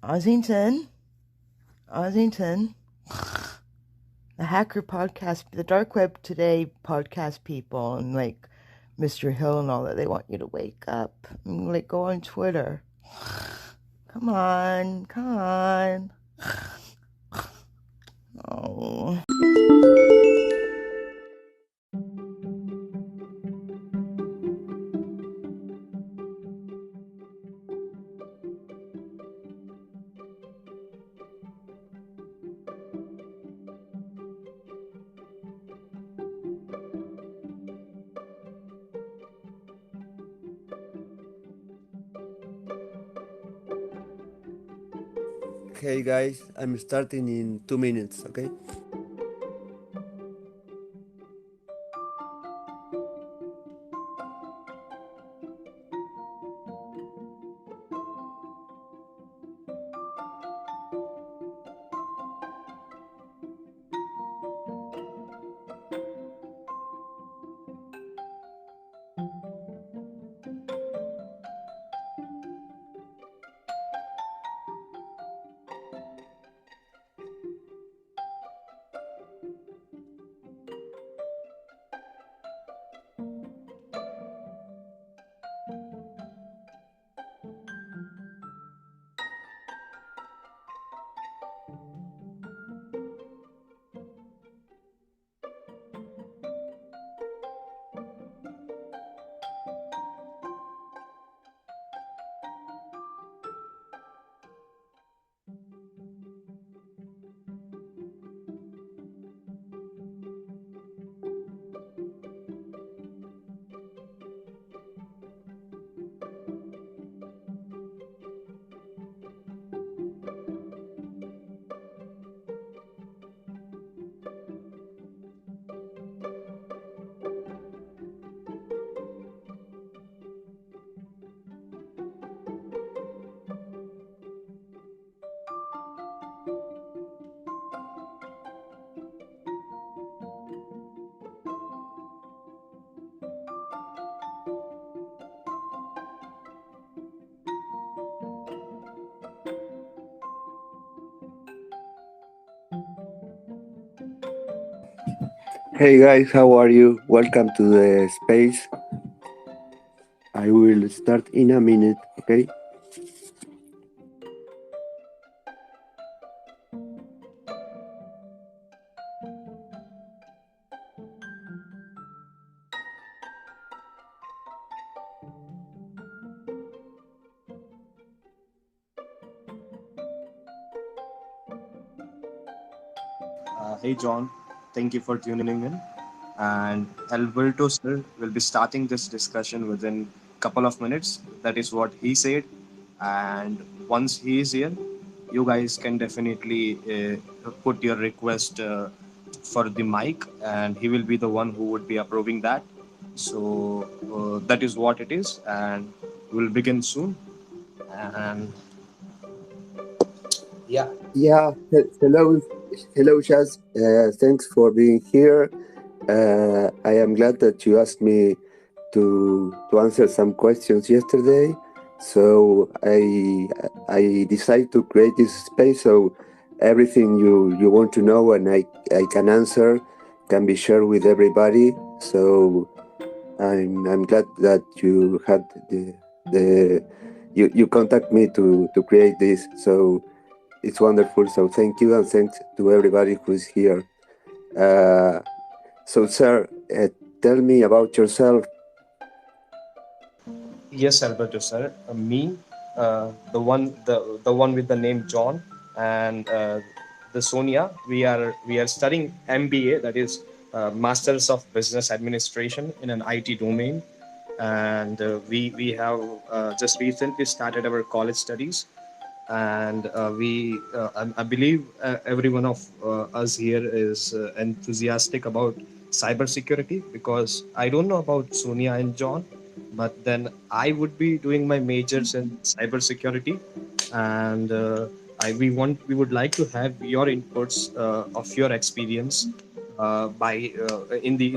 Ossington, the Hacker Podcast, the Dark Web Today podcast people, and like Mr. Hill and all that, they want you to wake up and like go on Twitter. Come on. Oh. Hey guys, I'm starting in 2 minutes, okay? Hey guys, how are you? Welcome to the space. I will start in a minute, okay? Hey John, thank you for tuning in. And Alberto sir will be starting this discussion within couple of minutes. That is what he said. And once he is here, you guys can definitely put your request for the mic, and he will be the one who would be approving that. So that is what it is, and we'll begin soon. And yeah. Yeah, hello, Shaz. Thanks for being here. I am glad that you asked me to answer some questions yesterday. So I decided to create this space so everything you want to know and I can answer can be shared with everybody. So I'm glad that you had you contact me to create this. So it's wonderful. So thank you and thanks to everybody who's here. So sir, tell me about yourself. Yes, Alberto, sir. Me, the one with the name John, and the Sonia. We are studying MBA, that is Masters of Business Administration in an IT domain, and we have just recently started our college studies, and I believe every one of us here is enthusiastic about cybersecurity, because I don't know about Sonia and John, but then I would be doing my majors in cybersecurity, and we would like to have your inputs of your experience by in the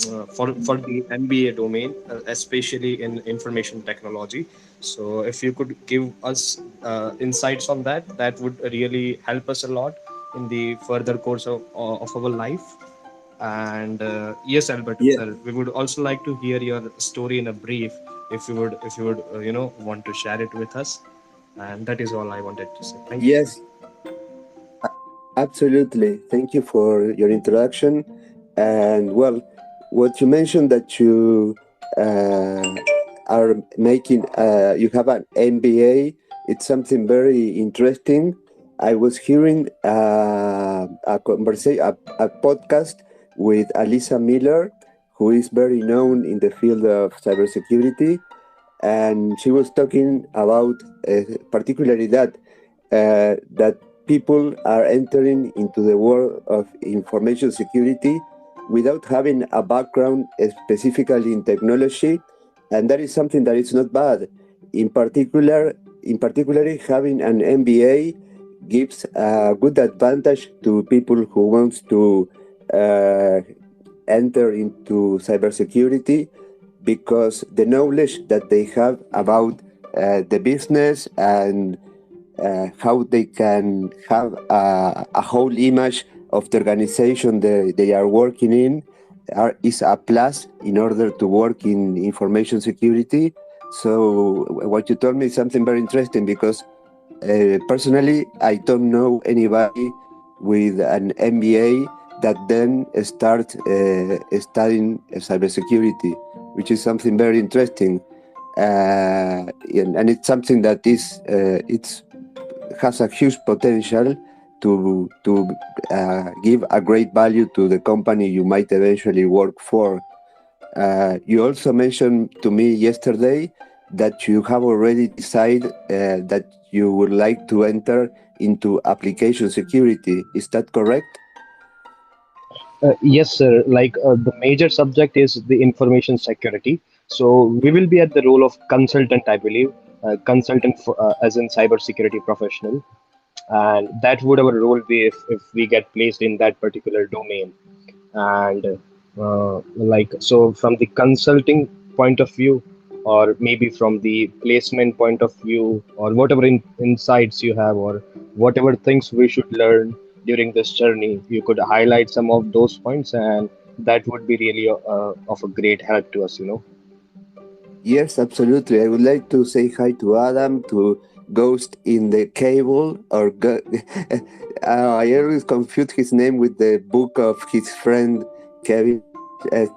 for the MBA domain, especially in information technology. So if you could give us insights on that, that would really help us a lot in the further course of our life. And yes, Albert, Yeah. sir, we would also like to hear your story in a brief, if you would want to share it with us. And that is all I wanted to say. Thank you. Yes, absolutely. Thank you for your introduction. And well, what you mentioned that you are making, you have an MBA, it's something very interesting. I was hearing a podcast with Alisa Miller, who is very known in the field of cybersecurity, and she was talking about particularly that people are entering into the world of information security without having a background specifically in technology, and that is something that is not bad. In particular, having an MBA gives a good advantage to people who wants to uh, enter into cybersecurity, because the knowledge that they have about the business and how they can have a whole image of the organization they are working in is a plus in order to work in information security. So what you told me is something very interesting, because personally, I don't know anybody with an MBA that then start studying cybersecurity, which is something very interesting, and it's something that is it's has a huge potential to give a great value to the company you might eventually work for. You also mentioned to me yesterday that you have already decided that you would like to enter into application security. Is that correct? Yes, sir. Like the major subject is the information security. So we will be at the role of consultant, I believe, consultant for, as in cybersecurity professional, and that would our role be if we get placed in that particular domain. And like so, from the consulting point of view, or maybe from the placement point of view, or whatever insights you have, or whatever things we should learn during this journey, you could highlight some of those points, and that would be really of a great help to us, you know. Yes, absolutely. I would like to say hi to Adam, to Ghost in the Cable, or I always confuse his name with the book of his friend Kevin.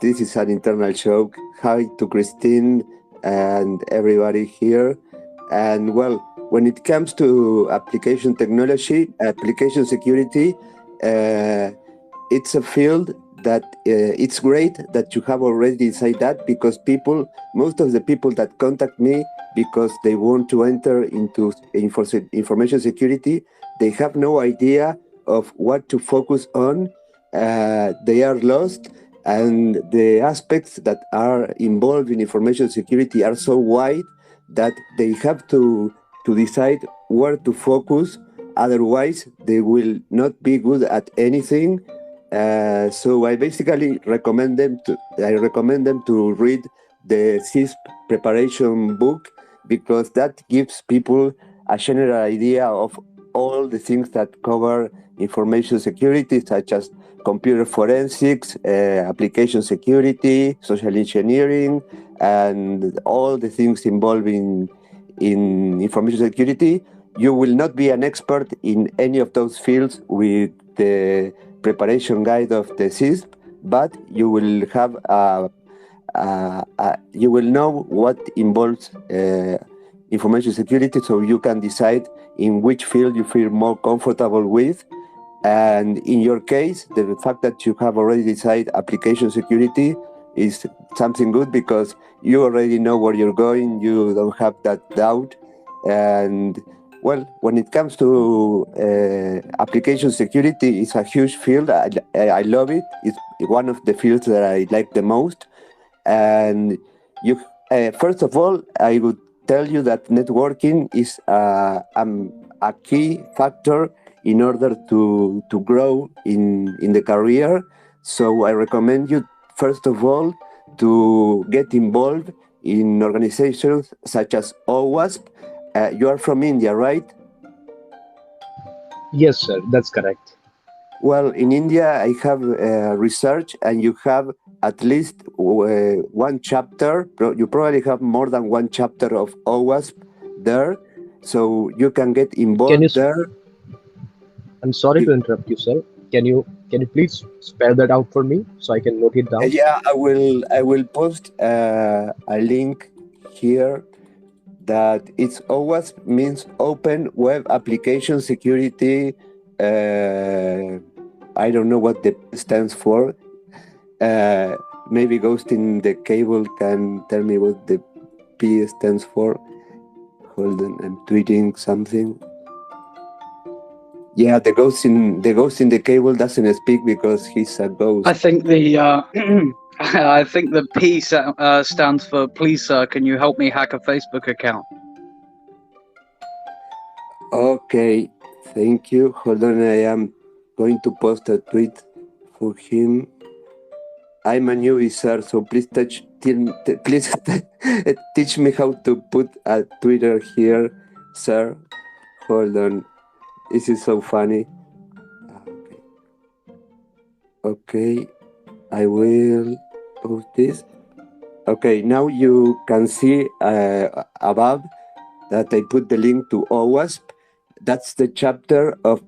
This is an internal joke. Hi to Christine and everybody here. And well, when it comes to application technology, application security, uh, it's a field that it's great that you have already decided that, because most of the people that contact me because they want to enter into information security, they have no idea of what to focus on. They are lost, and the aspects that are involved in information security are so wide that they have to decide where to focus. Otherwise, they will not be good at anything. So I basically recommend them to read the CISP preparation book, because that gives people a general idea of all the things that cover information security, such as computer forensics, application security, social engineering, and all the things involved in information security. You will not be an expert in any of those fields with the preparation guide of the CISP, but you will have you will know what involves information security, so you can decide in which field you feel more comfortable with. And in your case, the fact that you have already decided application security is something good, because you already know where you're going. You don't have that doubt. And well, when it comes to application security, it's a huge field. I love it. It's one of the fields that I like the most. And you, first of all, I would tell you that networking is a key factor in order to grow in the career. So I recommend you first of all, to get involved in organizations such as OWASP. You are from India, right? Yes, sir, that's correct. Well, in India, I have research, and you have at least one chapter. You probably have more than one chapter of OWASP there, so you can get Can you? involved there. I'm sorry You, to interrupt you, sir. Can you please spell that out for me so I can note it down? yeah, I will post a link here that it's OWASP means Open Web Application Security. I don't know what the stands for. Maybe Ghost in the Cable can tell me what the P stands for. Hold on, I'm tweeting something. Yeah, the ghost in the cable doesn't speak because he's a ghost. I think the I think the P stands for please, sir, can you help me hack a Facebook account? Okay, thank you. Hold on, I am going to post a tweet for him. I'm a newbie, sir, so please please teach me how to put a Twitter here, sir. Hold on, this is so funny. Okay, I will post this. Okay, now you can see above that I put the link to OWASP. That's the chapter of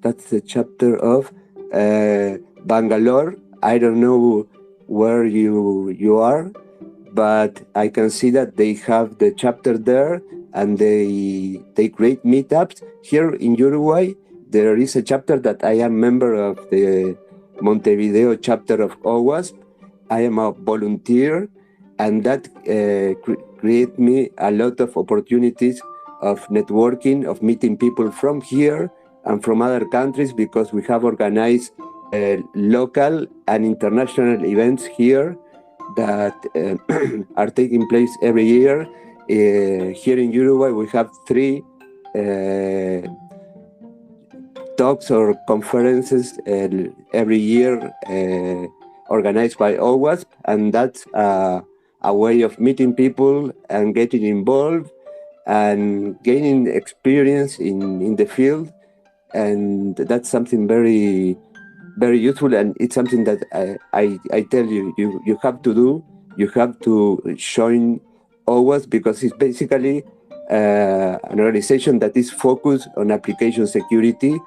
That's the chapter of Bangalore. I don't know where you are, but I can see that they have the chapter there, and they create meetups here in Uruguay. There is a chapter that I am member of the Montevideo chapter of OWASP. I am a volunteer, and that create me a lot of opportunities of networking, of meeting people from here and from other countries, because we have organized local and international events here that are taking place every year. Here in Uruguay, we have 3 talks or conferences every year organized by OWASP, and that's a way of meeting people and getting involved and gaining experience in the field. And that's something very, very useful, and it's something that I tell you have to do. You have to join OWASP, because it's basically an organization that is focused on application security,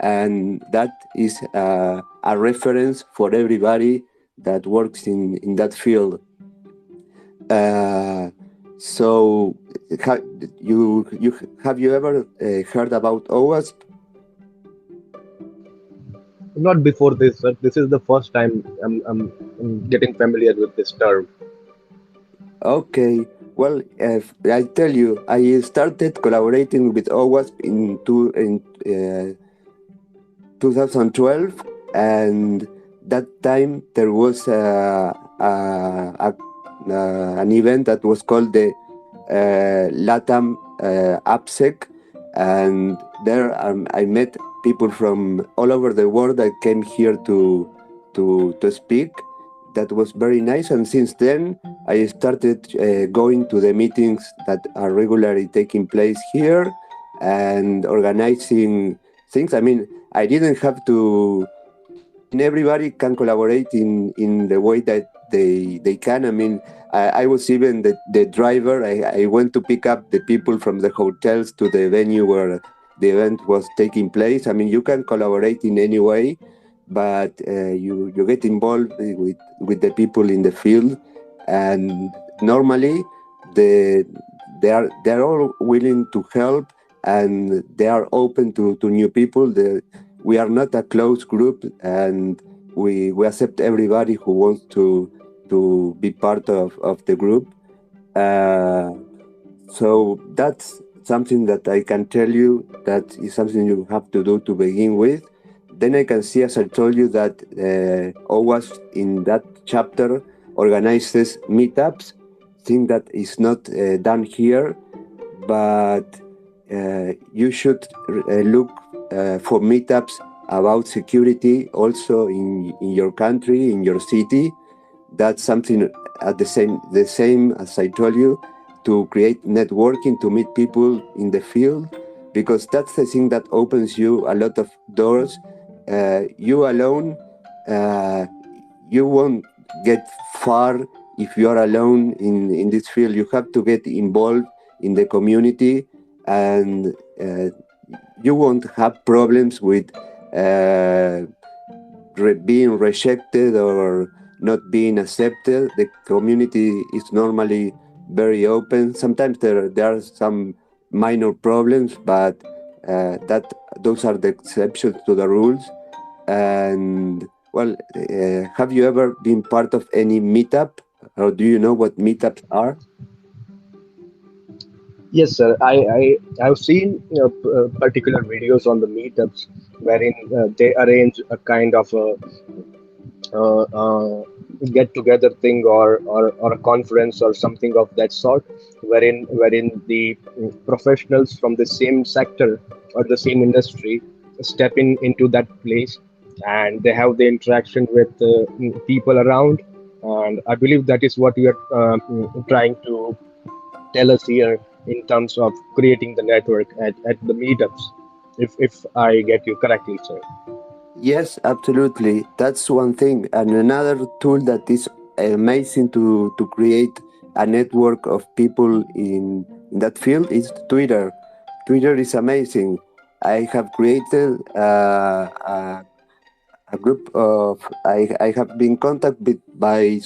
and that is a reference for everybody that works in that field. So, have you ever heard about OWASP? Not before this, sir. This is the first time I'm getting familiar with this term. Okay. Well, I tell you, I started collaborating with OWASP in 2012, and that time there was an event that was called the LATAM AppSec, and there I met people from all over the world that came here to speak. That was very nice, and since then I started going to the meetings that are regularly taking place here and organizing things. I mean, I didn't have to. And everybody can collaborate in the way that they can. I mean, I was even the driver. I went to pick up the people from the hotels to the venue where the event was taking place. I mean, you can collaborate in any way, but you get involved with the people in the field, and normally they are all willing to help, and they are open to new people. We are not a closed group, and we accept everybody who wants to be part of the group. So that's something that I can tell you that is something you have to do to begin with. Then I can see, as I told you, that OWASP in that chapter organizes meetups, thing that is not done here, but you should look for meetups about security also in your country, in your city. That's something at the same as I told you, to create networking, to meet people in the field, because that's the thing that opens you a lot of doors. You alone, you won't get far if you are alone in this field. You have to get involved in the community, and you won't have problems with being rejected or not being accepted. The community is normally very open. Sometimes there are some minor problems, but those are the exceptions to the rules. And well, have you ever been part of any meetup, or do you know what meetups are? Yes, sir. I've seen particular videos on the meetups wherein they arrange a kind of a get together thing, or a conference or something of that sort, wherein the professionals from the same sector or the same industry step into that place, and they have the interaction with people around. And I believe that is what you are trying to tell us here in terms of creating the network at the meetups, if I get you correctly, sir. Yes, absolutely. That's one thing. And another tool that is amazing to create a network of people in that field is Twitter. Twitter is amazing. I have created a group of, I have been contacted by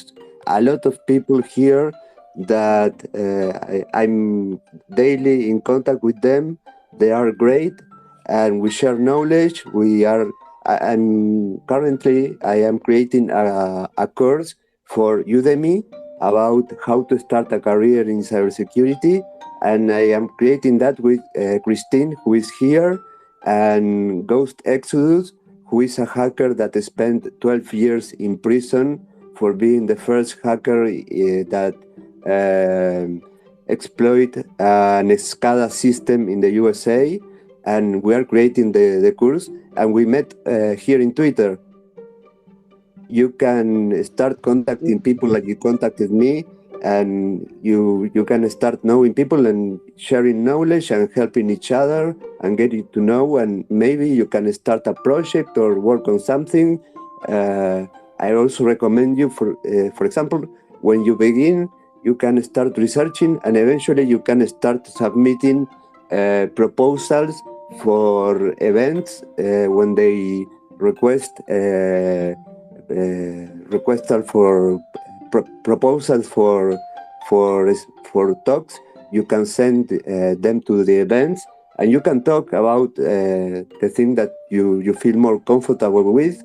a lot of people here that I'm daily in contact with them. They are great, and we share knowledge. I'm currently, I am creating a course for Udemy about how to start a career in cybersecurity, and I am creating that with Christine, who is here, and Ghost Exodus, who is a hacker that spent 12 years in prison for being the first hacker that exploit an SCADA system in the USA. And we are creating the course, and we met here in Twitter. You can start contacting people like you contacted me, and you can start knowing people and sharing knowledge and helping each other and getting to know, and maybe you can start a project or work on something. I also recommend you, for example, when you begin, you can start researching, and eventually you can start submitting proposals for events when they request for proposals for talks. You can send them to the events, and you can talk about the thing that you feel more comfortable with.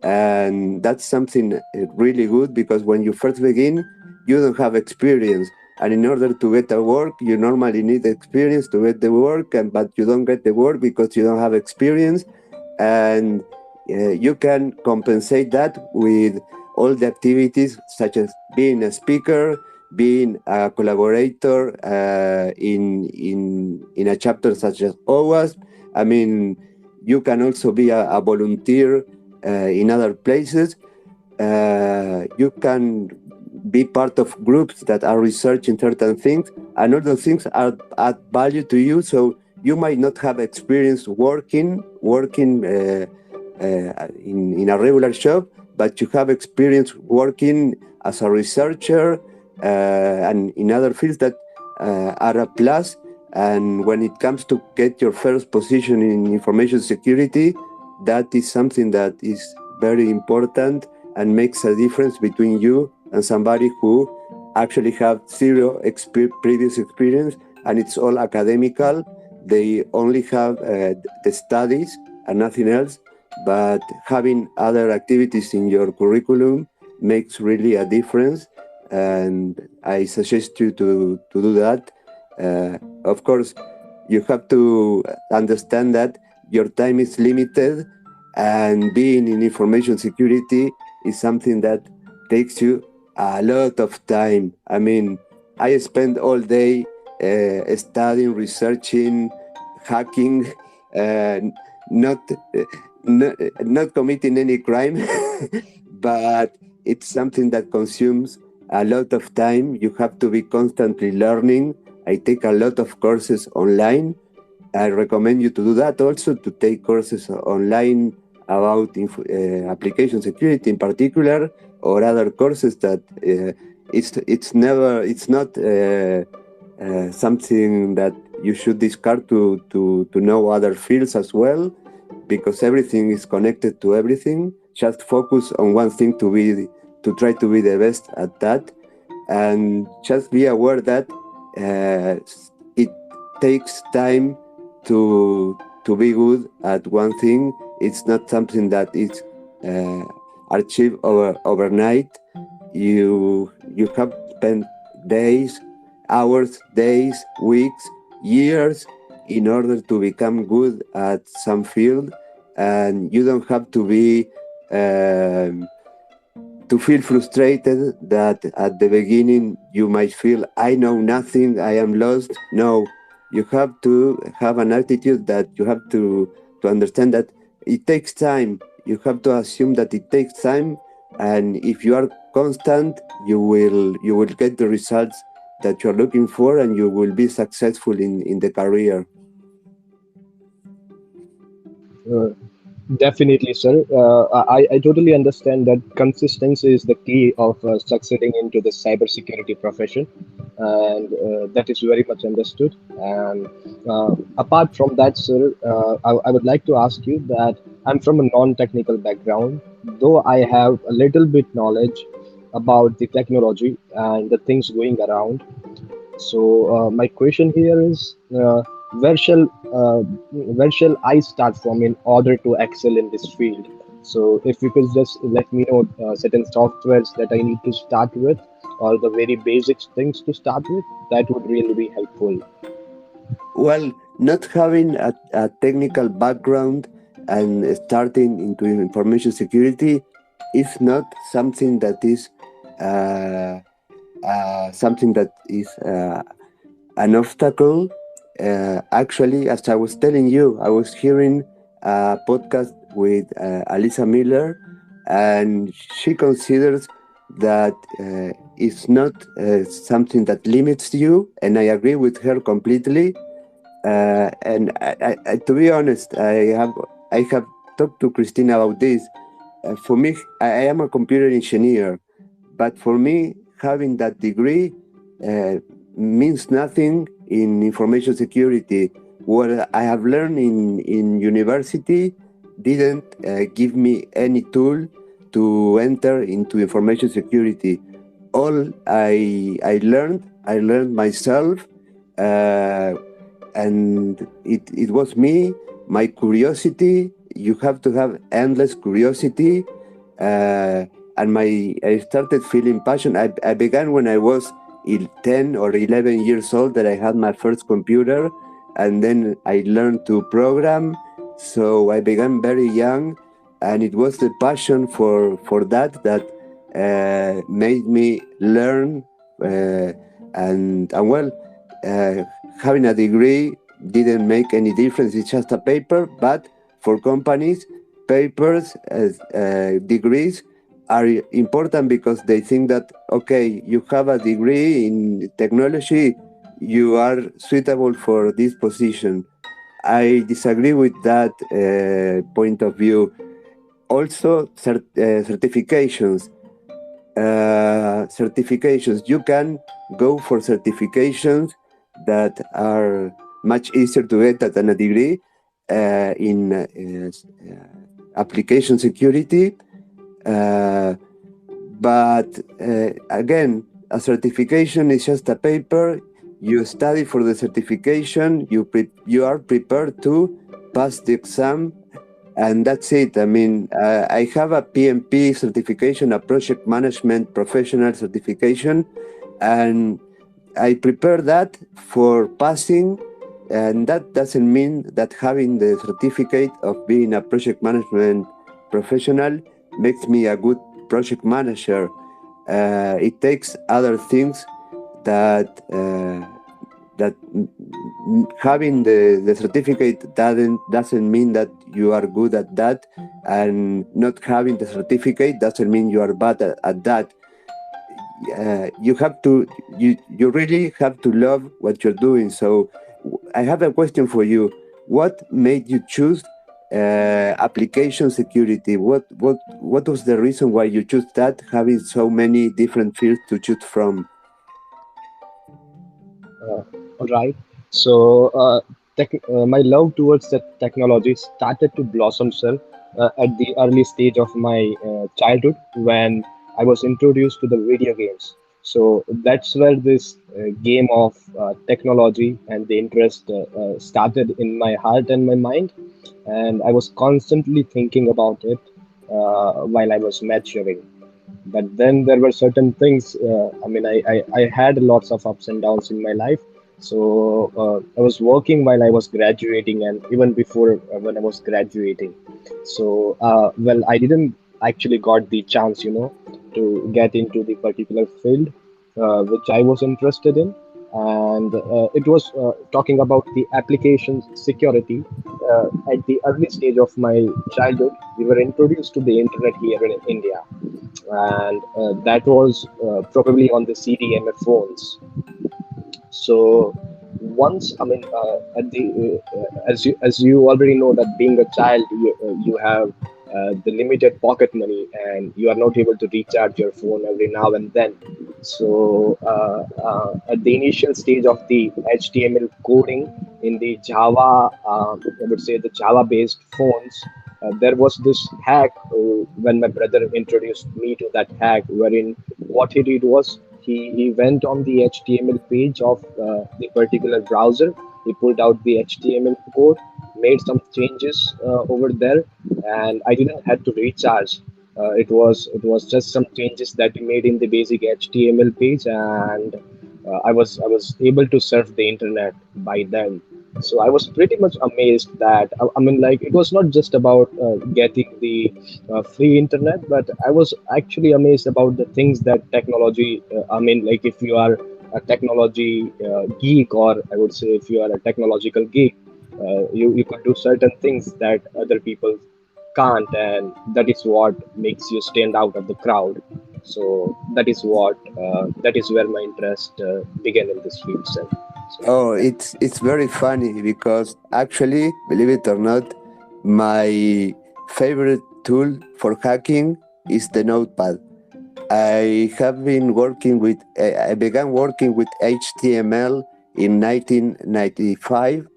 And that's something really good, because when you first begin, you don't have experience. And in order to get a work, you normally need experience to get the work, but you don't get the work because you don't have experience. And you can compensate that with all the activities, such as being a speaker, being a collaborator in a chapter such as OWASP. I mean, you can also be a volunteer in other places. You can be part of groups that are researching certain things, and all those things add value to you. So you might not have experience working in a regular job, but you have experience working as a researcher and in other fields that are a plus. And when it comes to get your first position in information security, that is something that is very important and makes a difference between you and somebody who actually have zero previous experience, and it's all academical. They only have the studies and nothing else, but having other activities in your curriculum makes really a difference, and I suggest you to do that. Of course, you have to understand that your time is limited, and being in information security is something that takes you a lot of time. I mean, I spend all day studying, researching, hacking, not not committing any crime, but it's something that consumes a lot of time. You have to be constantly learning. I take a lot of courses online. I recommend you to do that also, to take courses online about application security in particular, or other courses that it's not something that you should discard to know other fields as well, because everything is connected to everything. Just focus on one thing to try to be the best at that, and just be aware that it takes time to be good at one thing. It's not something that is achieved overnight. You have spent days, hours, weeks, years in order to become good at some field, and you don't have to be to feel frustrated that at the beginning you might feel, I know nothing, I am lost. No, you have to have an attitude that you have to understand that it takes time. You have to assume that it takes time, and if you are constant, you will get the results that you're looking for, and you will be successful in the career. Definitely, sir. I totally understand that consistency is the key of succeeding into the cybersecurity profession, and that is very much understood. And apart from that, sir, I would like to ask you that I'm from a non-technical background, though I have a little bit knowledge about the technology and the things going around. So my question here is, where shall uh, where shall I start from in order to excel in this field? So if you could just let me know certain softwares that I need to start with, or the very basic things to start with, that would really be helpful. Well, not having a technical background and starting into information security is not something that is an obstacle. Actually, as I was telling you, I was hearing a podcast with Alisa Miller, and she considers that it's not something that limits you, and I agree with her completely. And to be honest, I have talked to Christina about this. For me, I am a computer engineer, but for me, having that degree means nothing in information security. What I have learned in university didn't give me any tool to enter into information security. All I learned myself. And it was me, my curiosity. You have to have endless curiosity, and I started feeling passion. I began when I was 10 or 11 years old, that I had my first computer, and then I learned to program. So I began very young, and it was the passion for that made me learn, and well, having a degree didn't make any difference. It's just a paper, but for companies, papers, degrees are important, because they think that, okay, you have a degree in technology, you are suitable for this position. I disagree with that point of view. Also, certifications. You can go for certifications that are much easier to get than a degree in application security. But again, a certification is just a paper. You study for the certification. You are prepared to pass the exam, and that's it. I mean, I have a PMP certification, a project management professional certification, and I prepare that for passing. And that doesn't mean that having the certificate of being a project management professional makes me a good project manager. It takes other things that that having the certificate doesn't mean that you are good at that, and not having the certificate doesn't mean you are bad at that. You have to you really have to love what you're doing. So I have a question for you. What made you choose application security? What was the reason why you chose that, having so many different fields to choose from? All right. So, my love towards the technology started to blossom, sir, at the early stage of my childhood when I was introduced to the video games. So that's where this game of technology and the interest started in my heart and my mind, and I was constantly thinking about it while I was maturing. But then there were certain things. I had lots of ups and downs in my life. So I was working while I was graduating, and even before when I was graduating. So I didn't actually got the chance, to get into the particular field which I was interested in. And it was talking about the application security. At the early stage of my childhood, we were introduced to the internet here in India, and that was probably on the CDMA phones. So once, at the as you already know that being a child, you have the limited pocket money, and you are not able to recharge your phone every now and then. So at the initial stage of the HTML coding in the Java, I would say the Java-based phones, there was this hack when my brother introduced me to that hack, wherein what he did was he went on the HTML page of the particular browser. He pulled out the HTML code, made some changes over there, and I didn't have to recharge. It was just some changes that he made in the basic HTML page, and I was able to surf the internet by then. So I was pretty much amazed that like it was not just about getting the free internet, but I was actually amazed about the things that technology. Like if you are a technology geek, or I would say if you are a technological geek, you could do certain things that other people can't, and that is what makes you stand out of the crowd. So that is where my interest began in this field, sir. So Oh, yeah. it's very funny because actually, believe it or not, my favorite tool for hacking is the Notepad. I began working with HTML in 1995,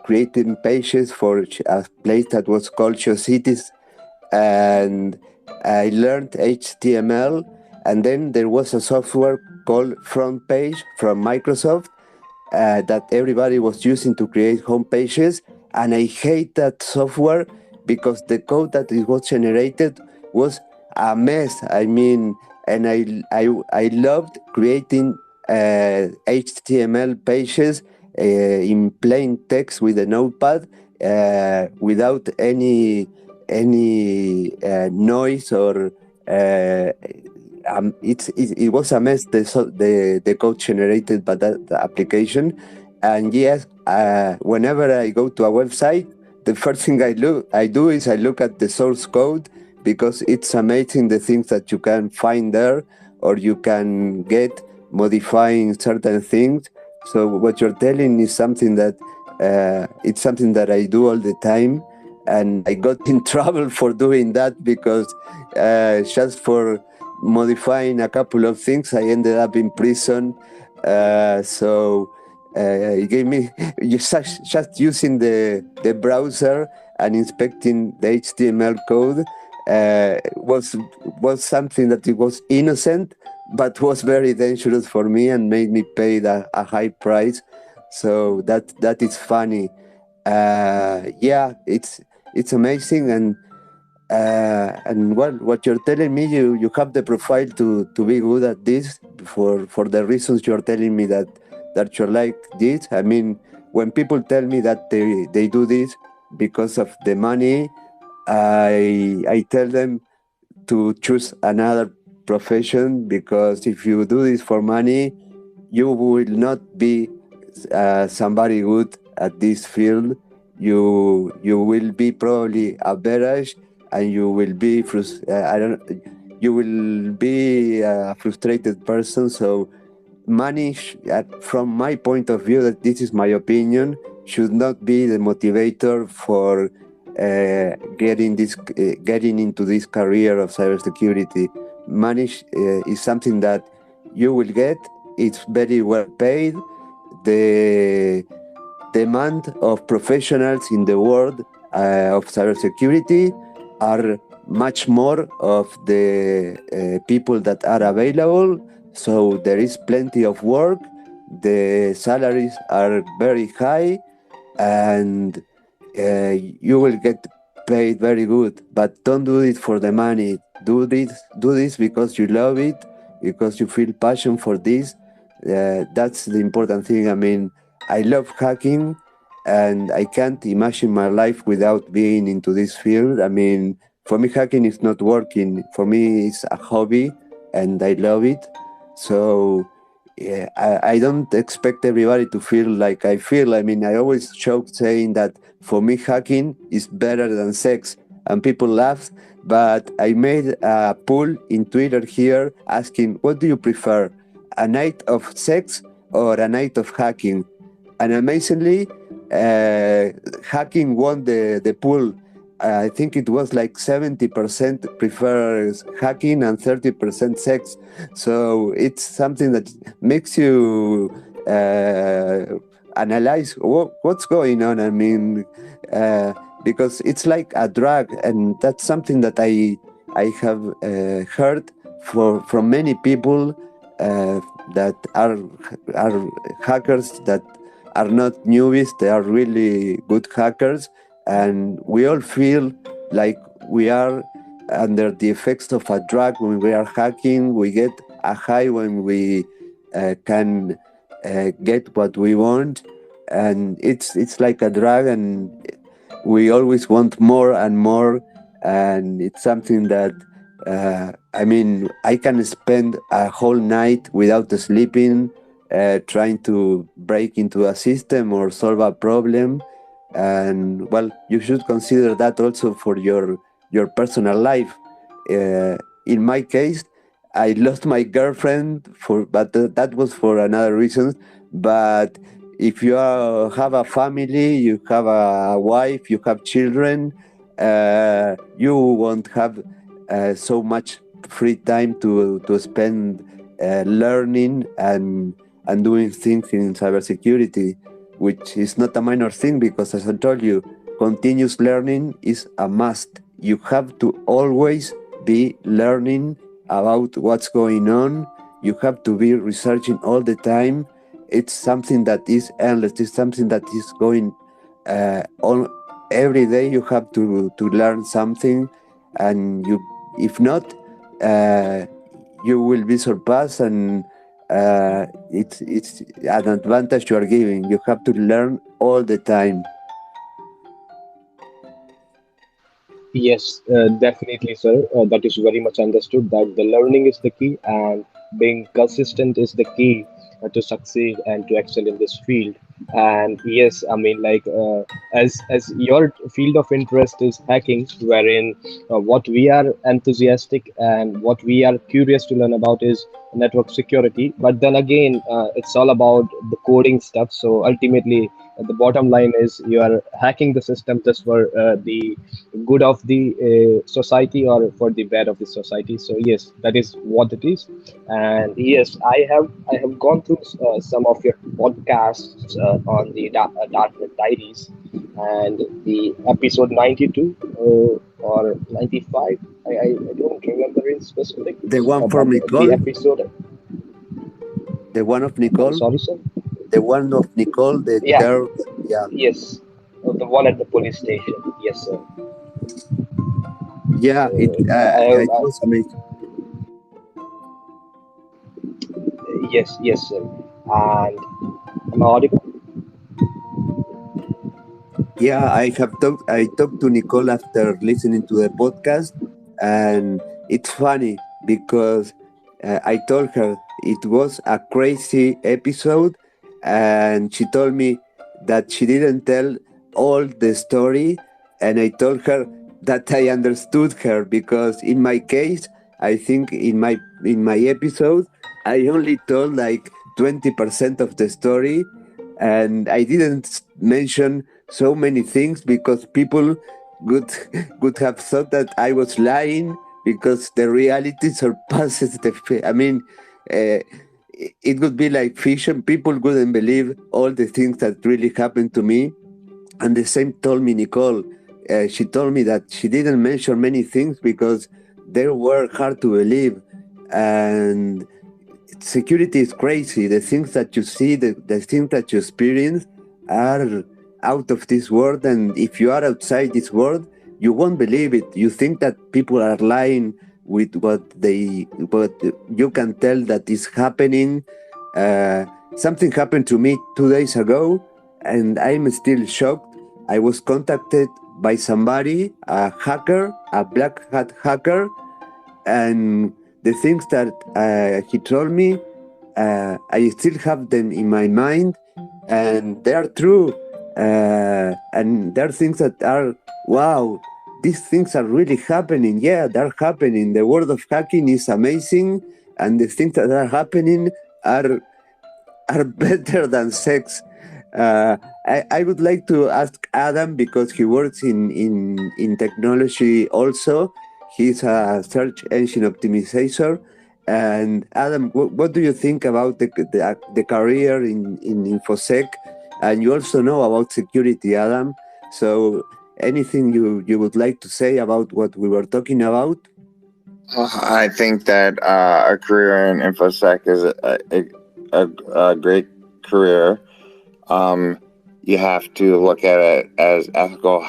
creating pages for a place that was called Cities, and I learned HTML, and then there was a software called Front Page from Microsoft that everybody was using to create home pages, and I hate that software because the code that it was generated was a mess. I mean, and I loved creating HTML pages in plain text with a notepad without any noise or it was a mess, the code generated by that application. And yes, whenever I go to a website, the first thing I do is I look at the source code, because it's amazing the things that you can find there, or you can get modifying certain things. So what you're telling is something that it's something that I do all the time, and I got in trouble for doing that, because just for modifying a couple of things, I ended up in prison. So it gave me just using the browser and inspecting the HTML code was something that it was innocent, but was very dangerous for me and made me pay a high price. So that is funny. Yeah, it's amazing, and what you're telling me, you have the profile to be good at this, for the reasons you're telling me that you're like this. I mean, when people tell me that they do this because of the money, I tell them to choose another profession, because if you do this for money, you will not be somebody good at this field, you will be probably average, and you will be you will be a frustrated person. So money, from my point of view, that this is my opinion, should not be the motivator for getting into this career of cybersecurity. Money is something that you will get. It's very well paid. The demand of professionals in the world of cybersecurity are much more of the people that are available. So there is plenty of work. The salaries are very high, and you will get paid very good. But don't do it for the money. Do this because you love it, because you feel passion for this. That's the important thing. I mean, I love hacking, and I can't imagine my life without being into this field. I mean, for me, hacking is not working. For me, it's a hobby, and I love it. So yeah, I don't expect everybody to feel like I feel. I mean, I always joke saying that for me, hacking is better than sex, and people laugh. But I made a poll in Twitter here asking, what do you prefer, a night of sex or a night of hacking? And amazingly, hacking won the poll. I think it was like 70% prefers hacking and 30% sex. So it's something that makes you analyze what's going on. I mean, because it's like a drug, and that's something that I have heard from many people that are hackers, that are not newbies. They are really good hackers, and we all feel like we are under the effects of a drug when we are hacking. We get a high when we can get what we want, and it's like a drug, and we always want more and more. And it's something that I mean, I can spend a whole night without sleeping, trying to break into a system or solve a problem. And well, you should consider that also for your personal life. In my case, I lost my girlfriend but that was for another reason. But if you have a family, you have a wife, you have children, you won't have so much free time to spend learning and doing things in cybersecurity, which is not a minor thing, because as I told you, continuous learning is a must. You have to always be learning about what's going on. You have to be researching all the time. It's something that is endless. It's something that is going on every day. You have to learn something, and if not, you will be surpassed, and it's an advantage you are giving. You have to learn all the time. Yes, definitely, sir. That is very much understood that the learning is the key, and being consistent is the key to succeed and to excel in this field. And yes, I mean, like as your field of interest is hacking, wherein what we are enthusiastic and what we are curious to learn about is network security. But then again, it's all about the coding stuff. So ultimately, the bottom line is you are hacking the system just for the good of the society or for the bad of the society. So yes, that is what it is. And yes, I have gone through some of your podcasts on the Darknet Diaries, and the episode 92 or 95, I don't remember in specific, The one but from Nicole? the episode, The one of Nicole? sorry sir. The one of Nicole, the Yeah. girl? Yeah. Yes, the one at the police station. Yes, sir. Yeah, it was amazing. Yes, sir. And am I audible? Yeah, I talked to Nicole after listening to the podcast, and it's funny because I told her it was a crazy episode, and she told me that she didn't tell all the story, and I told her that I understood her, because in my case, I think in my episode, I only told like 20% of the story, and I didn't mention so many things because people would have thought that I was lying, because the reality surpasses I mean, it would be like fiction. People wouldn't believe all the things that really happened to me. And the same told me Nicole. She told me that she didn't mention many things because they were hard to believe. And security is crazy. The things that you see, the things that you experience are out of this world. And if you are outside this world, you won't believe it. You think that people are lying with what you can tell that is happening. Something happened to me 2 days ago, and I'm still shocked. I was contacted by somebody, a hacker, a black hat hacker, and the things that he told me, I still have them in my mind, and they are true. And there are things that are, wow, these things are really happening. Yeah, they're happening. The world of hacking is amazing, and the things that are happening are better than sex. I would like to ask Adam, because he works in technology also. He's a search engine optimizer. And Adam, what do you think about the career in InfoSec? And you also know about security, Adam. So anything you would like to say about what we were talking about? I think that a career in InfoSec is a great career. You have to look at it as ethical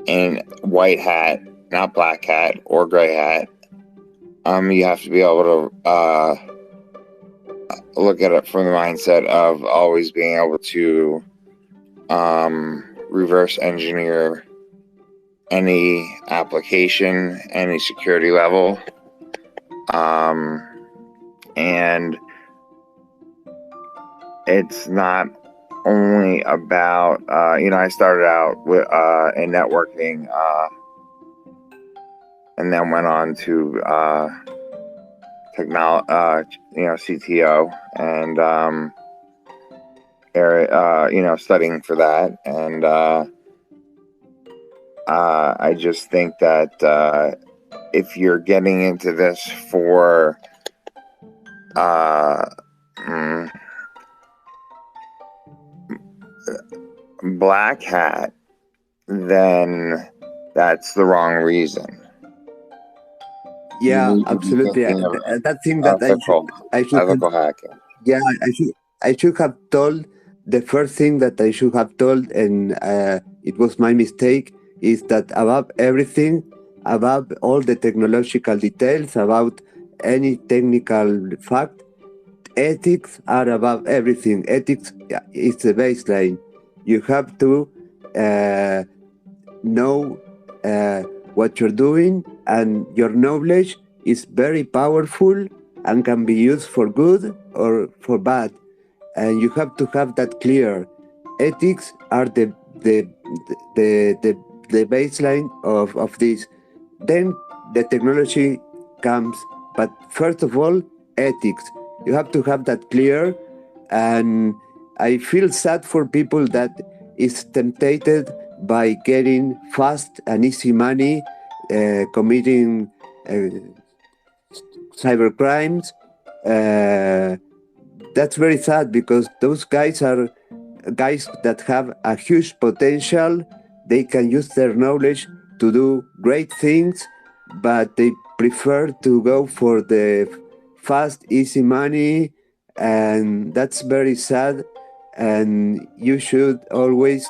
in white hat, not black hat or gray hat. You have to be able to look at it from the mindset of always being able to reverse engineer any application, any security level. And it's not only about, I started out with in networking and then went on to CTO and studying for that. And I just think that if you're getting into this for black hat, then that's the wrong reason. Yeah, absolutely. That thing that I should ethical hacking. Yeah, I should have told, the first thing that I should have told, and it was my mistake, is that above everything, above all the technological details, about any technical fact, ethics are above everything. Ethics is the baseline. You have to know what you're doing, and your knowledge is very powerful and can be used for good or for bad, and you have to have that clear. Ethics are the baseline of this. Then the technology comes, but first of all, ethics. You have to have that clear, and I feel sad for people that is tempted by getting fast and easy money, committing cyber crimes. That's very sad, because those guys are guys that have a huge potential. They can use their knowledge to do great things, but they prefer to go for the fast, easy money, and that's very sad. And you should always,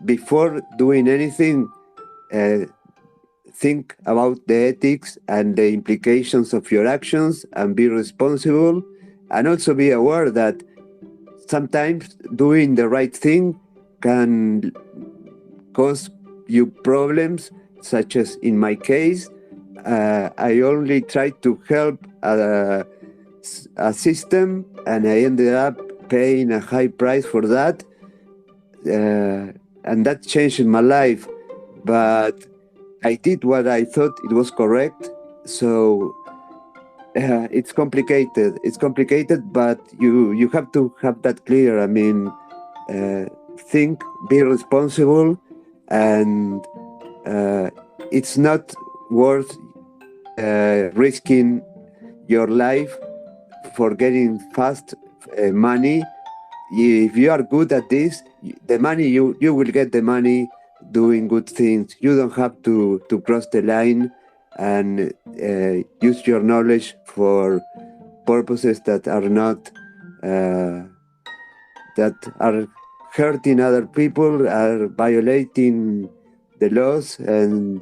before doing anything, think about the ethics and the implications of your actions, and be responsible, and also be aware that sometimes doing the right thing can cause you problems, such as in my case. I only try to help a system, and I ended up paying a high price for that, and that changed my life. But I did what I thought it was correct. So it's complicated. It's complicated, but you have to have that clear. I mean, think, be responsible, and it's not worth risking your life for getting fast money. If you are good at this, the money you will get the money doing good things. You don't have to cross the line and use your knowledge for purposes that are not that are hurting other people, are violating the laws, and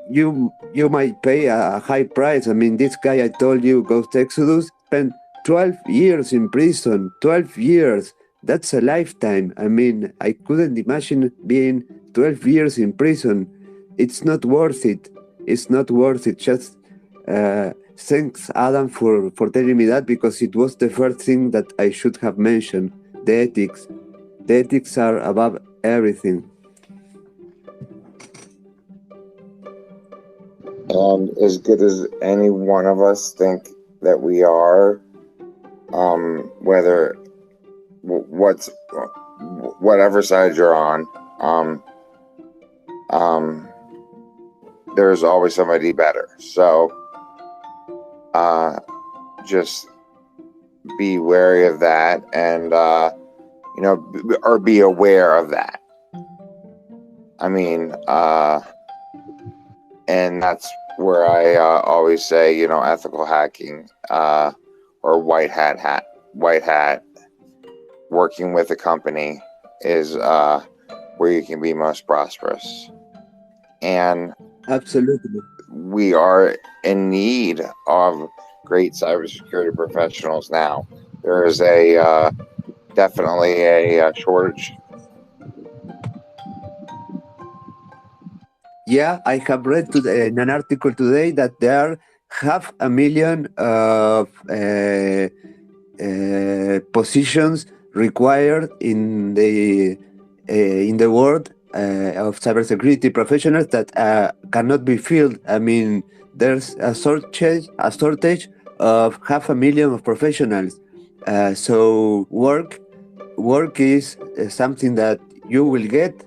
you might pay a high price. I mean, this guy I told you, Ghost Exodus, spent 12 years in prison. 12 years. That's a lifetime. I mean, I couldn't imagine being 12 years in prison. It's not worth it. It's not worth it. Just thanks, Adam, for telling me that, because it was the first thing that I should have mentioned. The ethics. The ethics are above everything. And as good as any one of us think that we are, whether whatever side you're on, there's always somebody better. So just be wary of that, and or be aware of that. I mean, and that's where I always say, ethical hacking or white hat, working with a company is where you can be most prosperous. And absolutely, we are in need of great cybersecurity professionals now. There is definitely a shortage. Yeah, I have read in an article today that there are 500,000 of positions required in the world of cybersecurity professionals that cannot be filled. I mean, there's a shortage of 500,000 of professionals. So work is something that you will get.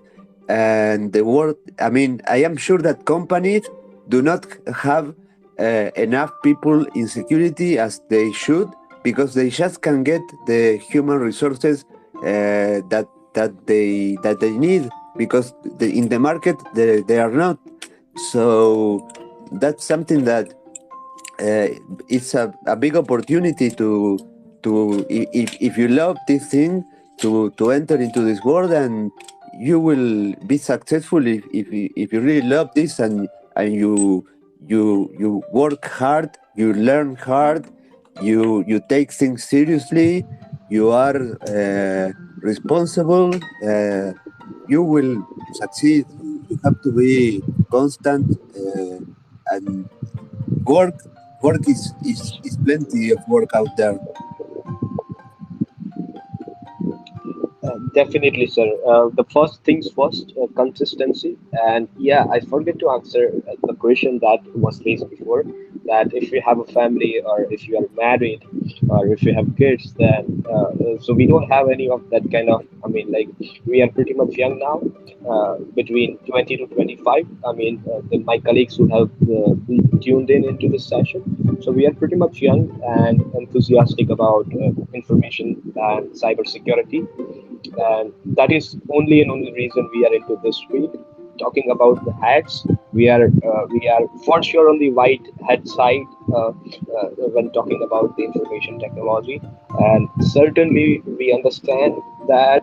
And the world, I mean, I am sure that companies do not have enough people in security as they should, because they just can get the human resources that they need, because in the market they are not. So that's something that it's a big opportunity to if you love this thing, to enter into this world, and you will be successful if you really love this, and you work hard, you learn hard, you take things seriously, you are responsible, you will succeed. You have to be constant, and work is plenty of work out there. Definitely, sir. The first things first, consistency. And yeah, I forget to answer the question that was raised before, that if you have a family, or if you are married, or if you have kids, then so we don't have any of that kind of, I mean, like, we are pretty much young now, between 20 to 25. I mean, my colleagues who have tuned into this session. So we are pretty much young and enthusiastic about information and cybersecurity. And that is only and only reason we are into this field. Talking about the hats, we are for sure on the white hat side when talking about the information technology, and certainly we understand that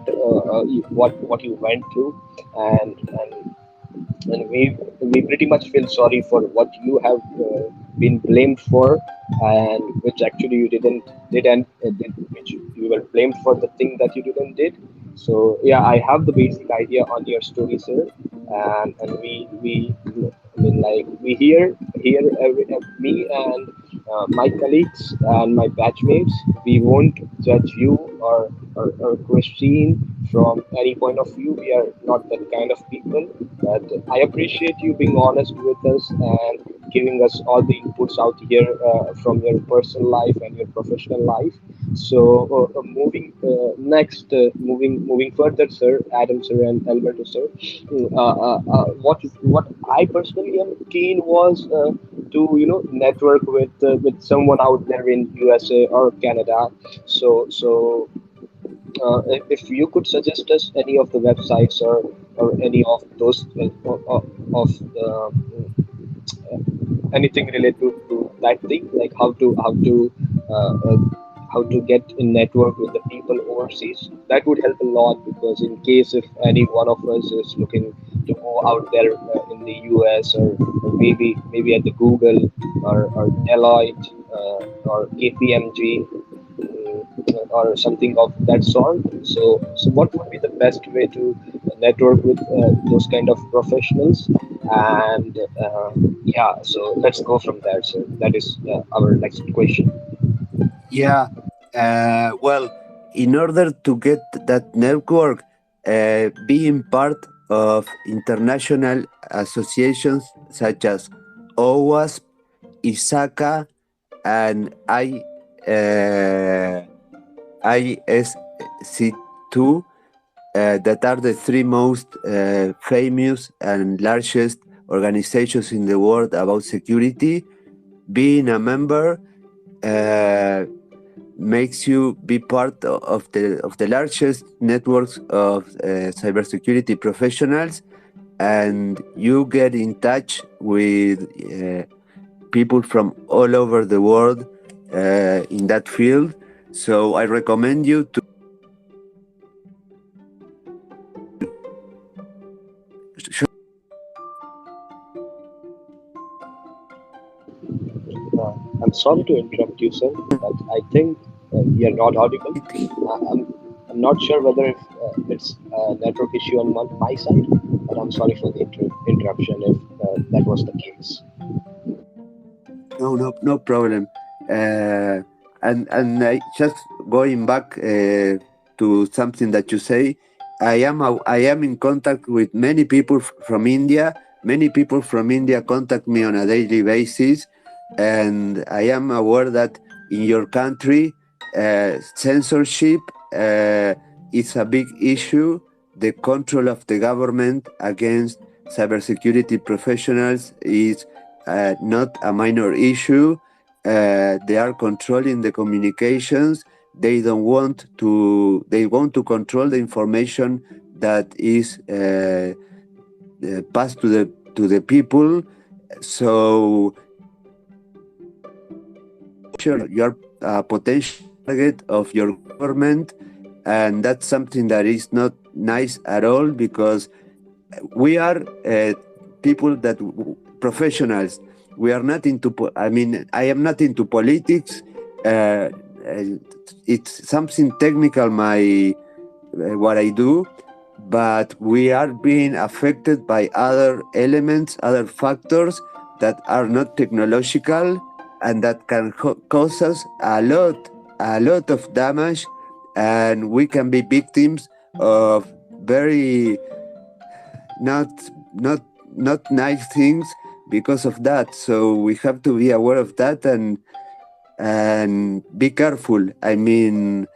what you went through, and we pretty much feel sorry for what you have been blamed for, and which actually you didn't which you were blamed for the thing that you didn't did. So yeah, I have the basic idea on your story, sir, and we I mean, like, we hear me and my colleagues and my batchmates, we won't judge you or Christine from any point of view. We are not that kind of people. But I appreciate you being honest with us and giving us all the inputs out here from your personal life and your professional life. So moving further, sir, Adam sir and Alberto sir, what I personally am keen was to network with someone out there in USA or Canada. So if you could suggest us any of the websites or any of those of anything related to that thing, like uh, uh, how to get in network with the people overseas, that would help a lot, because in case if any one of us is looking to go out there in the US, or maybe at the Google or Deloitte or KPMG, or something of that sort. So what would be the best way to network with those kind of professionals? And yeah, so let's go from there. So that is our next question. Yeah. Well, in order to get that network, being part of international associations such as OWASP, ISACA, and ISC2, that are the three most famous and largest organizations in the world about security. Being a member makes you be part of the largest networks of cybersecurity professionals, and you get in touch with people from all over the world in that field. So I recommend you to I'm sorry to interrupt you, sir, but I think you're not audible. I'm not sure whether if it's a network issue on my side, but I'm sorry for the interruption if that was the case. No problem. And just going back to something that you say, I am in contact with many people from India. Many people from India contact me on a daily basis, and I am aware that in your country, censorship is a big issue. The control of the government against cybersecurity professionals is not a minor issue. They are controlling the communications. They want to control the information that is passed to the people. So sure, you're a potential target of your government, and that's something that is not nice at all, because we are people that professionals. We are not into. I am not into politics. It's something technical. What I do, but we are being affected by other elements, other factors that are not technological, and that can cause us a lot of damage, and we can be victims of very not nice things because of that. So we have to be aware of that and be careful. I mean,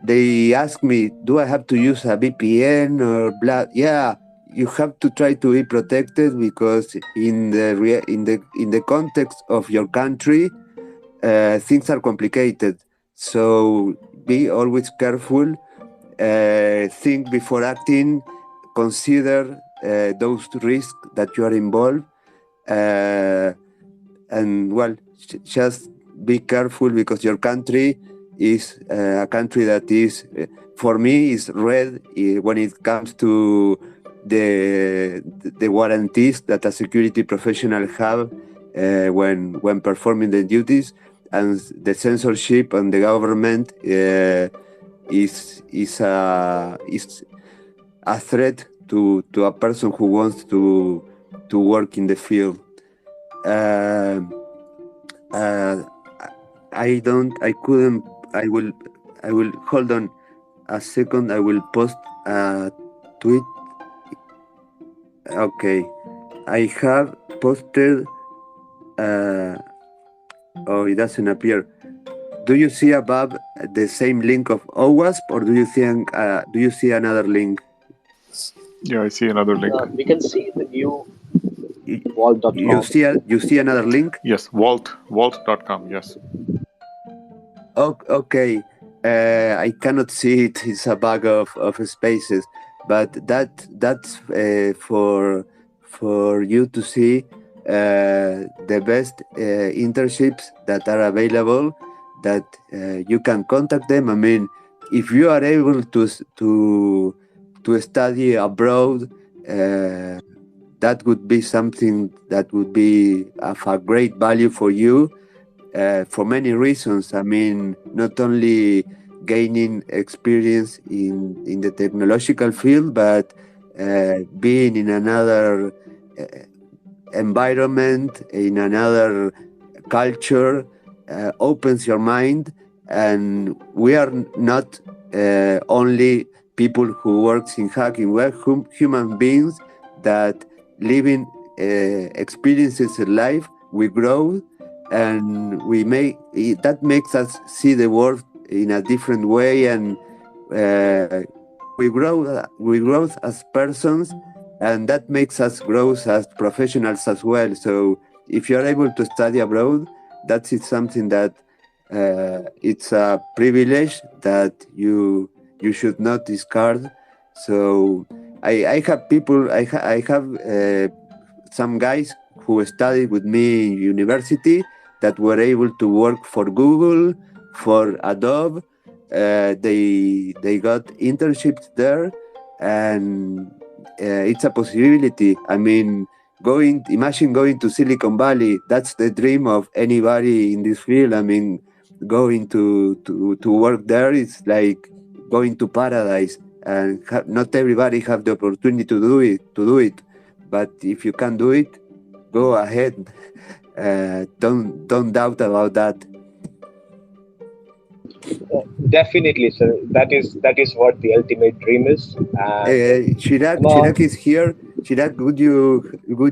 they ask me, do I have to use a VPN or blah? Yeah, you have to try to be protected, because in the context of your country, things are complicated. So be always careful. Think before acting. Consider those risks that you are involved, and well, just be careful, because your country is a country that is, for me, is red when it comes to the warranties that a security professional have when performing the duties, and the censorship on the government is a threat to a person who wants to work in the field. I couldn't. I will hold on a second. I will post a tweet. Okay, I have posted. Oh, it doesn't appear. Do you see above the same link of OWASP, or do you think? Do you see another link? Yeah, I see another link. We can see the new You vault.com. see another link? Yes, vault.com. Yes. Okay. I cannot see it. It's a bug of spaces, but that's for you to see the best internships that are available. That you can contact them. I mean, if you are able to study abroad, that would be something that would be of a great value for you. For many reasons. I mean, not only gaining experience in the technological field, but being in another environment, in another culture, opens your mind. And we are not only people who works in hacking. We're human beings that living experiences in life. We grow, and that makes us see the world in a different way, and we grow as persons, and that makes us grow as professionals as well. So if you're able to study abroad, that is something that it's a privilege that you should not discard. So I have people, I have some guys who studied with me in university that were able to work for Google, for Adobe. They got internships there, and it's a possibility. I mean, imagine going to Silicon Valley. That's the dream of anybody in this field. I mean, going to work there is like going to paradise, and not everybody have the opportunity to do it. But if you can do it, go ahead. Don't doubt about that. Definitely, sir. That is what the ultimate dream is. Chirag is here. Chirag, would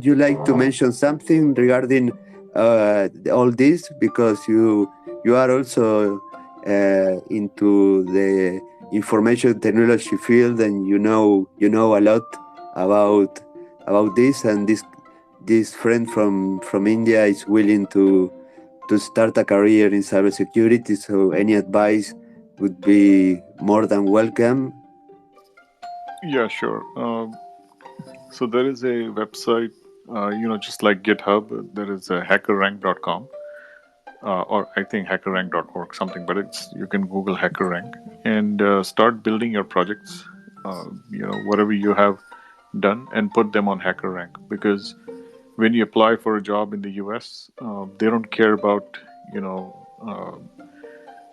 you like to mention something regarding all this, because you are also into the information technology field, and you know a lot about this, and this friend from India is willing to start a career in cybersecurity. So any advice would be more than welcome. Yeah, sure. So there is a website, just like GitHub. There is a hackerrank.com, or I think hackerrank.org, something. But you can Google HackerRank and start building your projects. Whatever you have done, and put them on HackerRank, because when you apply for a job in the US, they don't care about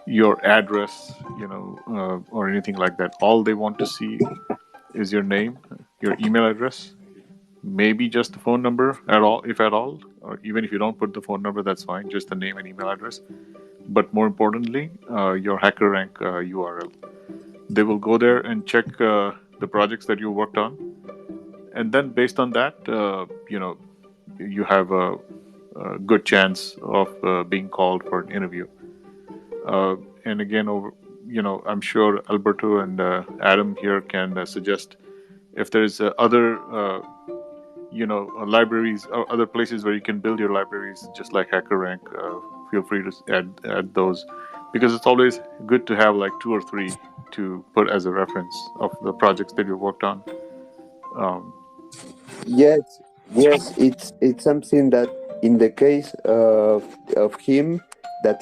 your address, or anything like that. All they want to see is your name, your email address, maybe just the phone number at all, if at all, or even if you don't put the phone number, that's fine, just the name and email address. But more importantly, your HackerRank URL. They will go there and check the projects that you worked on, and then based on that, you have a good chance of being called for an interview. And again, I'm sure Alberto and Adam here can suggest if there's other libraries or other places where you can build your libraries, just like HackerRank. Feel free to add those, because it's always good to have like 2 or 3 to put as a reference of the projects that you worked on. Yes, it's something that in the case of him, that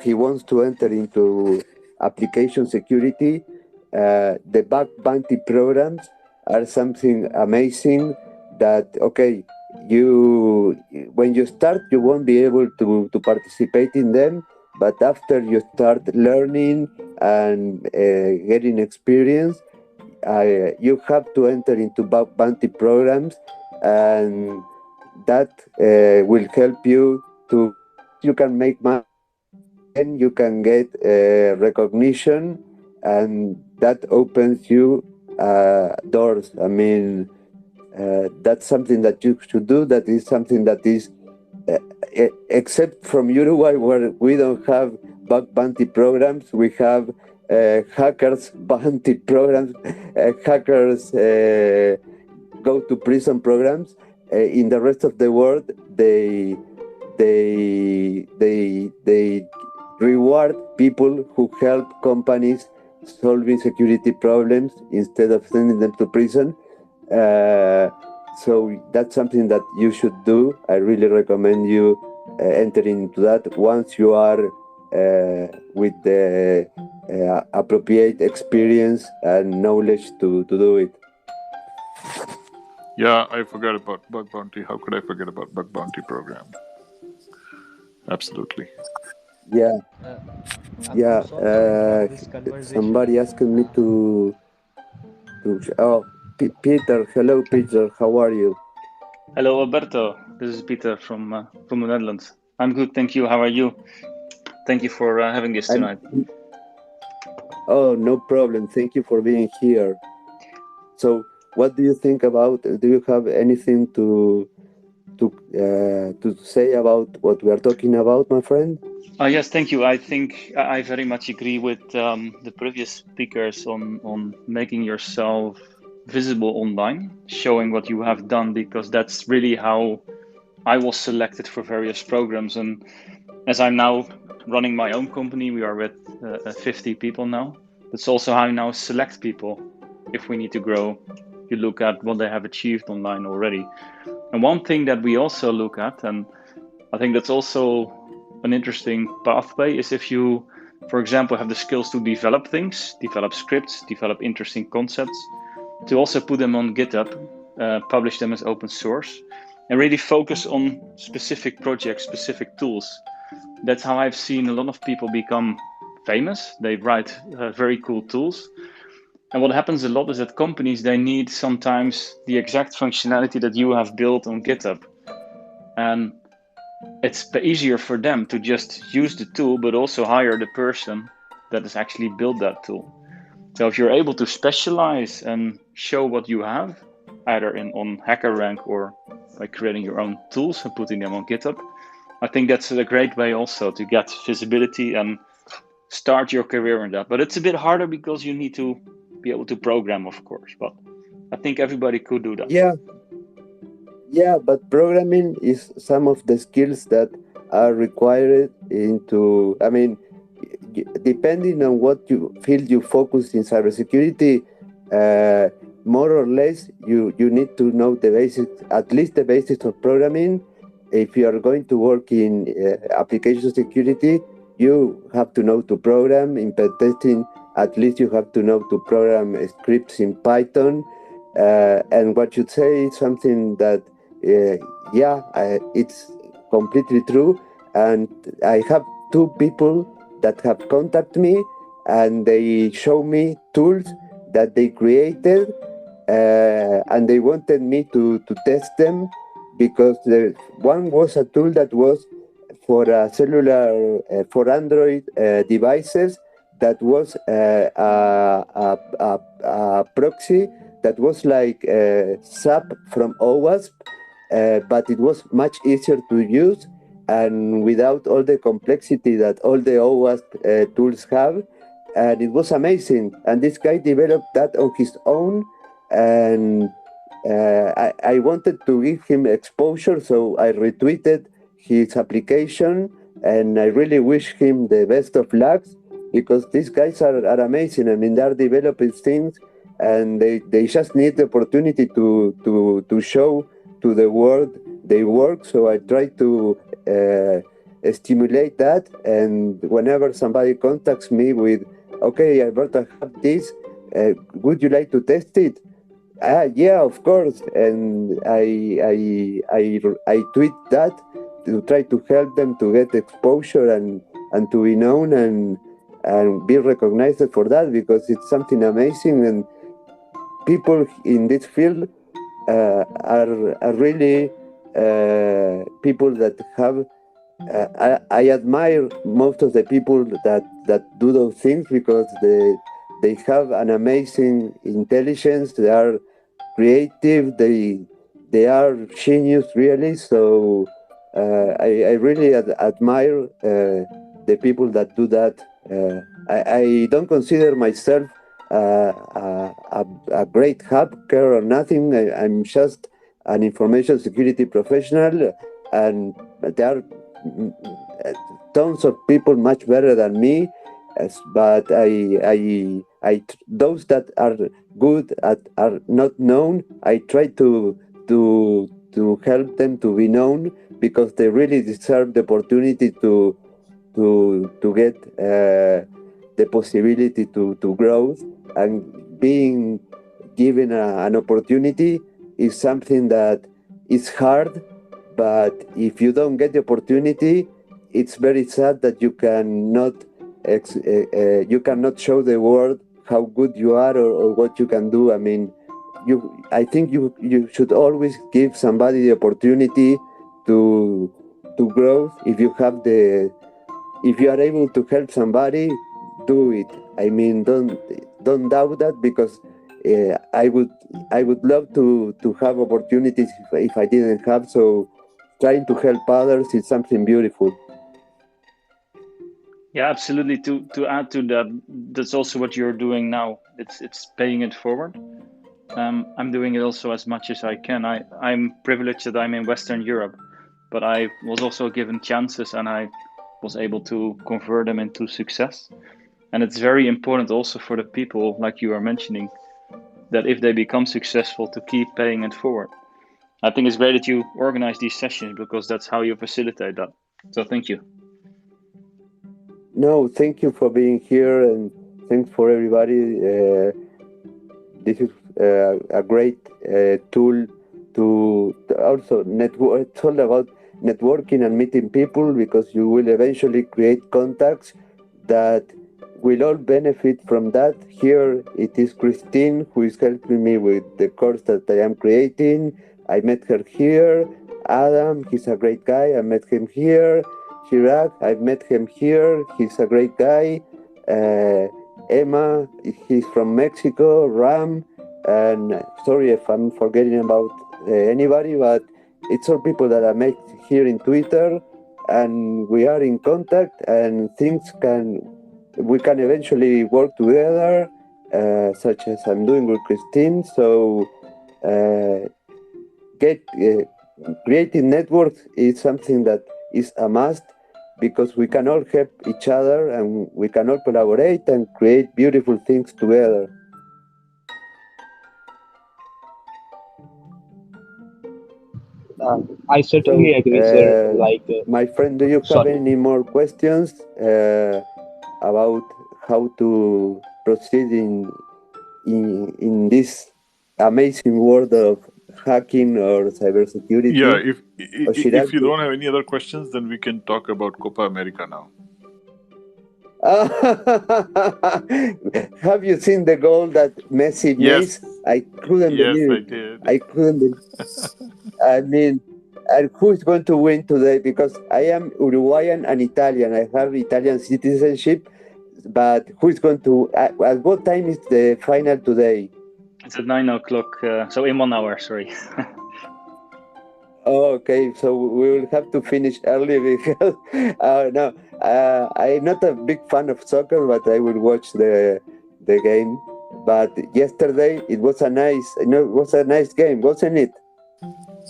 he wants to enter into application security. The bug bounty programs are something amazing. That when you start, you won't be able to participate in them, but after you start learning and getting experience, you have to enter into bug bounty programs, and that will help you to you can make money, and you can get recognition, and that opens you doors. I mean, that's something that you should do. That is something that is, except from Uruguay, where we don't have bug bounty programs, we have hackers bounty programs, hackers go to prison programs. In the rest of the world, they reward people who help companies solving security problems instead of sending them to prison. So that's something that you should do. I really recommend you entering into that once you are with the appropriate experience and knowledge to do it. Yeah, I forgot about bug bounty. How could I forget about bug bounty program? Absolutely. Yeah. I'm Yeah. sorry to interrupt this conversation. Somebody asked me to. Oh, Peter. Hello, Peter. How are you? Hello, Alberto. This is Peter from the Netherlands. I'm good, thank you. How are you? Thank you for having this tonight. Oh, no problem. Thank you for being here. So, what do you think about? Do you have anything to say about what we are talking about, my friend? Yes, thank you. I think I very much agree with the previous speakers on making yourself visible online, showing what you have done, because that's really how I was selected for various programs. And as I'm now running my own company, we are with 50 people now. That's also how I now select people. If we need to grow, you look at what they have achieved online already. And one thing that we also look at, and I think that's also an interesting pathway, is if you, for example, have the skills to develop things, develop scripts, develop interesting concepts, to also put them on GitHub, publish them as open source, and really focus on specific projects, specific tools. That's how I've seen a lot of people become famous. They write very cool tools. And what happens a lot is that companies, they need sometimes the exact functionality that you have built on GitHub. And it's easier for them to just use the tool, but also hire the person that has actually built that tool. So if you're able to specialize and show what you have, either on HackerRank or by creating your own tools and putting them on GitHub, I think that's a great way also to get visibility and start your career in that. But it's a bit harder because you need to be able to program, of course. But I think everybody could do that. Yeah, but programming is some of the skills that are required into, I mean, depending on what field you focus in cybersecurity, more or less you need to know the basics, at least the basics of programming. If you are going to work in application security, you have to know to program. In pen testing, at least you have to know to program scripts in Python. And what you say is something that, it's completely true. And I have two people that have contacted me, and they show me tools that they created, and they wanted me to test them, because one was a tool that was for cellular, for Android devices, that was a proxy that was like SAP from OWASP, but it was much easier to use and without all the complexity that all the OWASP tools have. And it was amazing. And this guy developed that on his own. And I wanted to give him exposure, so I retweeted his application, and I really wish him the best of luck, because these guys are amazing. I mean, they're developing things, and they just need the opportunity to show to the world they work. So I try to stimulate that, and whenever somebody contacts me with, okay, Alberto, I have this, would you like to test it? Yeah, of course. And I tweet that to try to help them to get exposure and to be known and be recognized for that, because it's something amazing. And people in this field are really people that have I admire most of the people that do those things because they have an amazing intelligence. They are creative. They are genius, really. So I really admire the people that do that. I don't consider myself a great hacker or nothing. I'm just an information security professional, and there are tons of people much better than me. But those that are good are not known. I try to help them to be known because they really deserve the opportunity to get the possibility to grow, and being given an opportunity is something that is hard. But if you don't get the opportunity, it's very sad that you cannot show the world how good you are, or what you can do. I mean, I think you should always give somebody the opportunity to grow. If you are able to help somebody, do it. I mean, don't doubt that, because I would love to have opportunities if I didn't have. So trying to help others is something beautiful. Yeah, absolutely. To add to that, that's also what you're doing now. It's paying it forward. I'm doing it also as much as I can. I'm privileged that I'm in Western Europe, but I was also given chances, and I was able to convert them into success. And it's very important also for the people, like you are mentioning, that if they become successful, to keep paying it forward. I think it's great that you organize these sessions, because that's how you facilitate that. So thank you. No, thank you for being here, and thanks for everybody. This is a great tool to also network. It's all about networking and meeting people, because you will eventually create contacts that will all benefit from that. Here it is Christine who is helping me with the course that I am creating. I met her here. Adam, he's a great guy. I met him here. Chirag, I met him here. He's a great guy. Emma, he's from Mexico. Ram, and sorry if I'm forgetting about anybody, but it's all people that I met here in Twitter, and we are in contact, and we can eventually work together, such as I'm doing with Christine. So creating networks is something that is a must, because we can all help each other, and we can all collaborate and create beautiful things together. I certainly agree, sir. My friend, do you have any more questions about how to proceed in this amazing world of hacking or cybersecurity? Yeah, if you don't have any other questions, then we can talk about Copa America now. Have you seen the goal that Messi missed? I couldn't believe it. Yes, I did. I couldn't believe it. I mean, and who is going to win today? Because I am Uruguayan and Italian. I have Italian citizenship. But who is going to... At what time is the final today? It's at 9 o'clock. So in 1 hour, sorry. Oh, okay, so we will have to finish early because no, I'm not a big fan of soccer, but I will watch the game. But yesterday it was a nice game, wasn't it?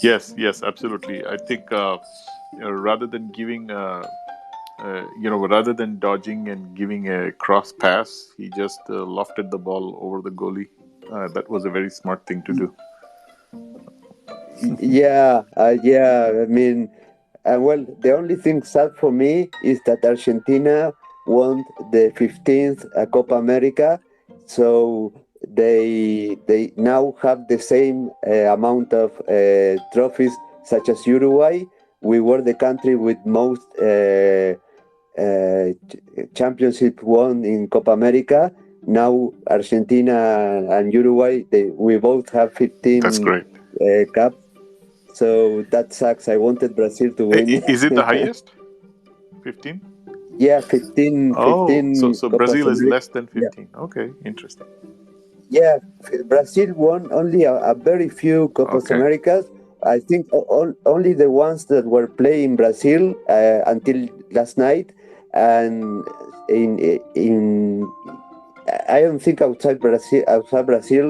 Yes, absolutely. I think rather than giving, rather than dodging and giving a cross pass, he just lofted the ball over the goalie. That was a very smart thing to do. Yeah. I mean, well, the only thing sad for me is that Argentina won the 15th Copa America, so they now have the same amount of trophies such as Uruguay. We were the country with most championship won in Copa America. Now Argentina and Uruguay, we both have 15 That's great. Cups. So that sucks. I wanted Brazil to win. Is it the highest? 15? Yeah, 15, Oh, 15 so Copas Brazil is America. less than Yeah. 15. Okay, interesting. Yeah, Brazil won only a very few Copas Okay. Americas. I think only the ones that were played in Brazil until last night, and in I don't think outside Brazil,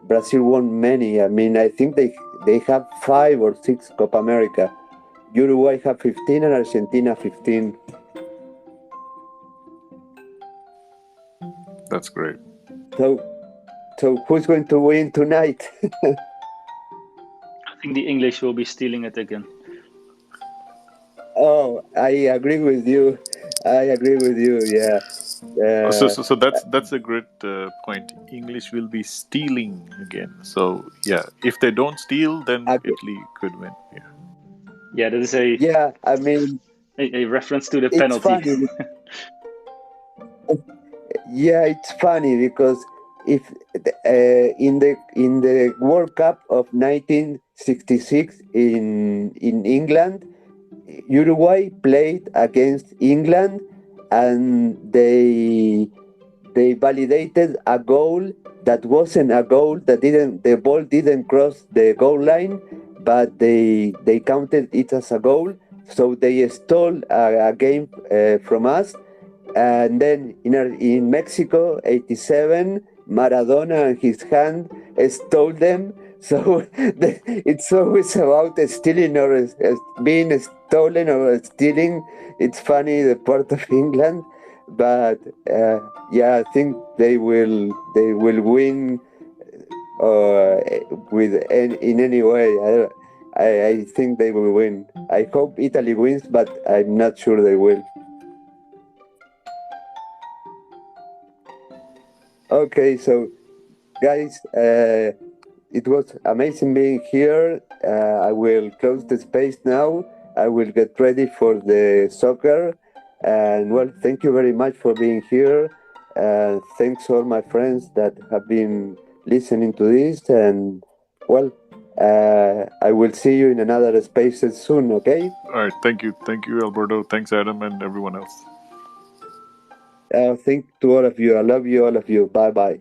Brazil won many. I mean, I think they have 5 or 6 Copa America. Uruguay have 15 and Argentina 15. That's great. So who's going to win tonight? I think the English will be stealing it again. Oh, I agree with you. Yeah. So that's a great point. English will be stealing again. So yeah, if they don't steal, then Italy could win. Yeah. Yeah, that is Yeah, I mean, a reference to the it's penalty. funny. Yeah, it's funny because if in the World Cup of 1966 in England, Uruguay played against England, and they validated a goal that wasn't a goal, that the ball didn't cross the goal line, but they counted it as a goal. So they stole a game from us. And then in Mexico, 87, Maradona and his hand stole them. So it's always about stealing or being stolen or stealing. It's funny, the part of England, but yeah, I think they will win in any way. I think they will win. I hope Italy wins, but I'm not sure they will. Okay, so guys, it was amazing being here. I will close the space now. I will get ready for the soccer. And well, thank you very much for being here. Thanks all my friends that have been listening to this. And well, I will see you in another spaces soon, okay? All right. Thank you, Alberto. Thanks, Adam, and everyone else. Thank to all of you. I love you, all of you. Bye bye.